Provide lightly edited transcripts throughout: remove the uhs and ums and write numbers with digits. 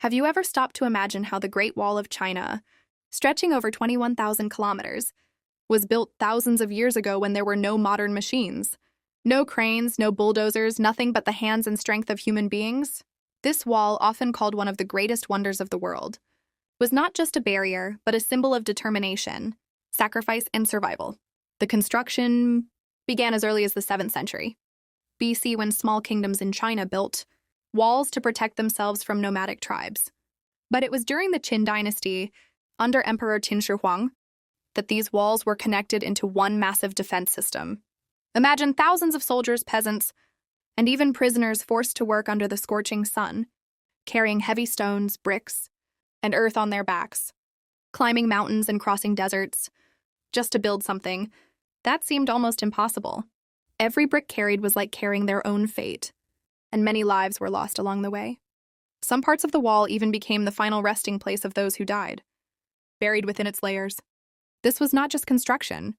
Have you ever stopped to imagine how the Great Wall of China, stretching over 21,000 kilometers, was built thousands of years ago when there were no modern machines? No cranes, no bulldozers, nothing but the hands and strength of human beings? This wall, often called one of the greatest wonders of the world, was not just a barrier, but a symbol of determination, sacrifice, and survival. The construction began as early as the 7th century BC when small kingdoms in China built walls to protect themselves from nomadic tribes. But it was during the Qin Dynasty, under Emperor Qin Shi Huang, that these walls were connected into one massive defense system. Imagine thousands of soldiers, peasants, and even prisoners forced to work under the scorching sun, carrying heavy stones, bricks, and earth on their backs, climbing mountains and crossing deserts, just to build something that seemed almost impossible. Every brick carried was like carrying their own fate, and many lives were lost along the way. Some parts of the wall even became the final resting place of those who died, buried within its layers. This was not just construction.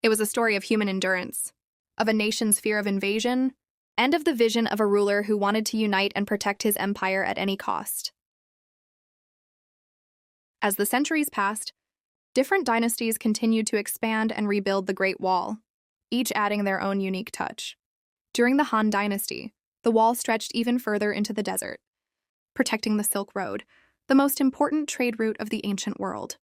It was a story of human endurance, of a nation's fear of invasion, and of the vision of a ruler who wanted to unite and protect his empire at any cost. As the centuries passed, different dynasties continued to expand and rebuild the Great Wall, each adding their own unique touch. During the Han Dynasty, the wall stretched even further into the desert, protecting the Silk Road, the most important trade route of the ancient world.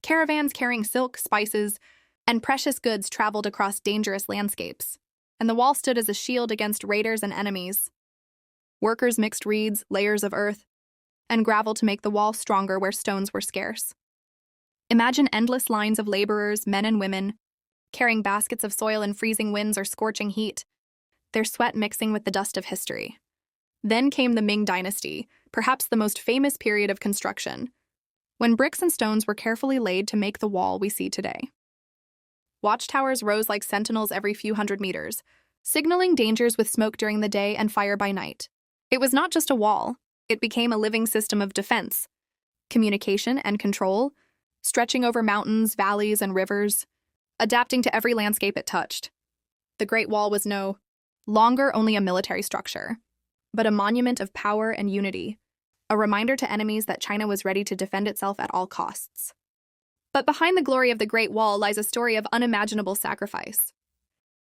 Caravans carrying silk, spices, and precious goods traveled across dangerous landscapes, and the wall stood as a shield against raiders and enemies. Workers mixed reeds, layers of earth, and gravel to make the wall stronger where stones were scarce. Imagine endless lines of laborers, men and women, carrying baskets of soil in freezing winds or scorching heat, their sweat mixing with the dust of history. Then came the Ming Dynasty, perhaps the most famous period of construction, when bricks and stones were carefully laid to make the wall we see today. Watchtowers rose like sentinels every few hundred meters, signaling dangers with smoke during the day and fire by night. It was not just a wall, it became a living system of defense, communication, and control, stretching over mountains, valleys, and rivers, adapting to every landscape it touched. The Great Wall was no longer only a military structure, but a monument of power and unity, a reminder to enemies that China was ready to defend itself at all costs. But behind the glory of the Great Wall lies a story of unimaginable sacrifice.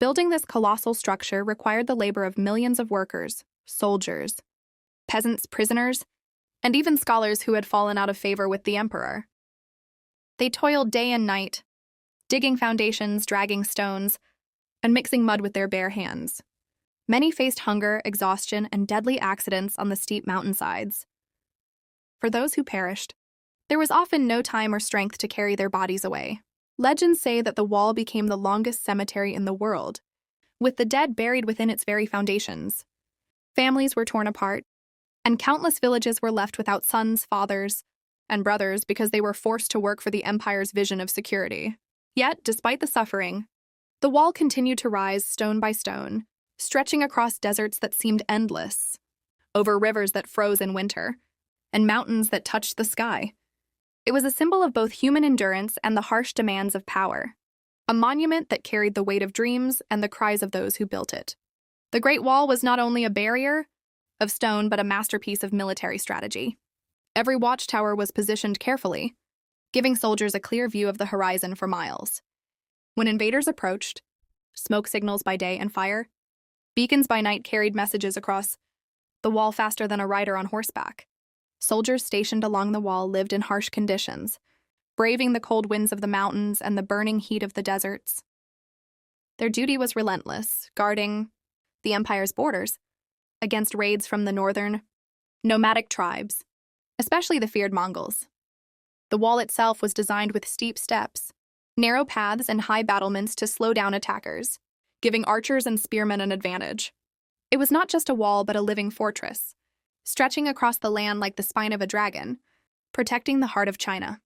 Building this colossal structure required the labor of millions of workers, soldiers, peasants, prisoners, and even scholars who had fallen out of favor with the emperor. They toiled day and night, digging foundations, dragging stones, and mixing mud with their bare hands. Many faced hunger, exhaustion, and deadly accidents on the steep mountainsides. For those who perished, there was often no time or strength to carry their bodies away. Legends say that the wall became the longest cemetery in the world, with the dead buried within its very foundations. Families were torn apart, and countless villages were left without sons, fathers, and brothers because they were forced to work for the empire's vision of security. Yet, despite the suffering, the wall continued to rise stone by stone, stretching across deserts that seemed endless, over rivers that froze in winter, and mountains that touched the sky. It was a symbol of both human endurance and the harsh demands of power, a monument that carried the weight of dreams and the cries of those who built it. The Great Wall was not only a barrier of stone, but a masterpiece of military strategy. Every watchtower was positioned carefully, giving soldiers a clear view of the horizon for miles. When invaders approached, smoke signals by day and fire, beacons by night carried messages across the wall faster than a rider on horseback. Soldiers stationed along the wall lived in harsh conditions, braving the cold winds of the mountains and the burning heat of the deserts. Their duty was relentless, guarding the empire's borders against raids from the northern nomadic tribes, especially the feared Mongols. The wall itself was designed with steep steps, narrow paths, and high battlements to slow down attackers, giving archers and spearmen an advantage. It was not just a wall, but a living fortress, stretching across the land like the spine of a dragon, protecting the heart of China.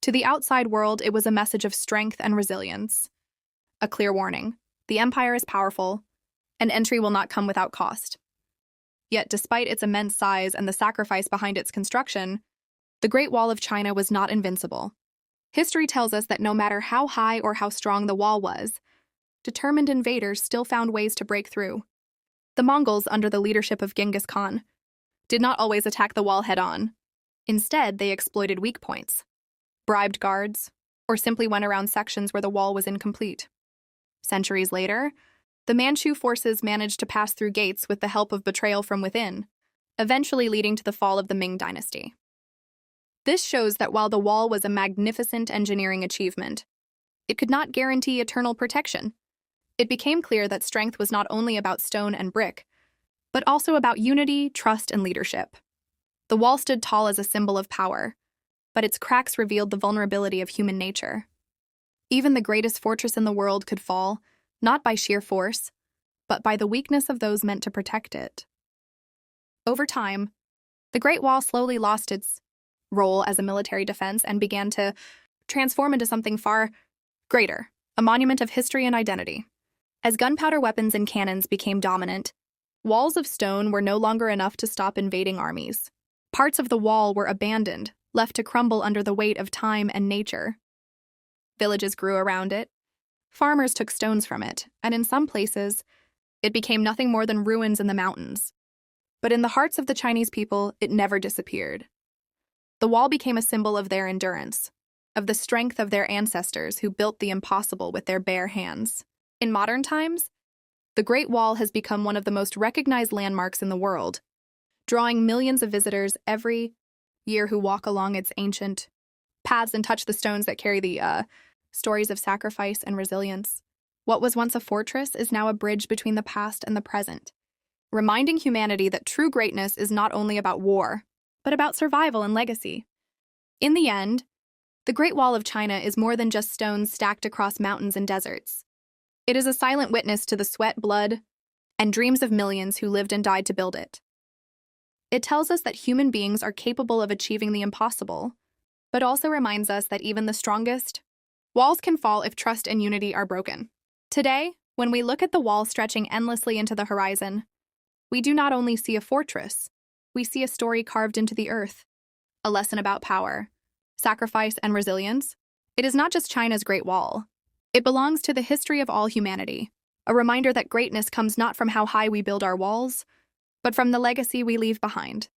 To the outside world, it was a message of strength and resilience, a clear warning: the empire is powerful, and entry will not come without cost. Yet, despite its immense size and the sacrifice behind its construction, the Great Wall of China was not invincible. History tells us that no matter how high or how strong the wall was, determined invaders still found ways to break through. The Mongols, under the leadership of Genghis Khan, did not always attack the wall head-on. Instead, they exploited weak points, bribed guards, or simply went around sections where the wall was incomplete. Centuries later, the Manchu forces managed to pass through gates with the help of betrayal from within, eventually leading to the fall of the Ming Dynasty. This shows that while the wall was a magnificent engineering achievement, it could not guarantee eternal protection. It became clear that strength was not only about stone and brick, but also about unity, trust, and leadership. The wall stood tall as a symbol of power, but its cracks revealed the vulnerability of human nature. Even the greatest fortress in the world could fall, not by sheer force, but by the weakness of those meant to protect it. Over time, the Great Wall slowly lost its role as a military defense and began to transform into something far greater, a monument of history and identity. As gunpowder weapons and cannons became dominant, walls of stone were no longer enough to stop invading armies. Parts of the wall were abandoned, left to crumble under the weight of time and nature. Villages grew around it. Farmers took stones from it, and in some places, it became nothing more than ruins in the mountains. But in the hearts of the Chinese people, it never disappeared. The wall became a symbol of their endurance, of the strength of their ancestors who built the impossible with their bare hands. In modern times, the Great Wall has become one of the most recognized landmarks in the world, drawing millions of visitors every year who walk along its ancient paths and touch the stones that carry the stories of sacrifice and resilience. What was once a fortress is now a bridge between the past and the present, reminding humanity that true greatness is not only about war, but about survival and legacy. In the end, the Great Wall of China is more than just stones stacked across mountains and deserts. It is a silent witness to the sweat, blood, and dreams of millions who lived and died to build it. It tells us that human beings are capable of achieving the impossible, but also reminds us that even the strongest walls can fall if trust and unity are broken. Today, when we look at the wall stretching endlessly into the horizon, we do not only see a fortress, we see a story carved into the earth, a lesson about power, sacrifice, and resilience. It is not just China's Great Wall. It belongs to the history of all humanity, a reminder that greatness comes not from how high we build our walls, but from the legacy we leave behind.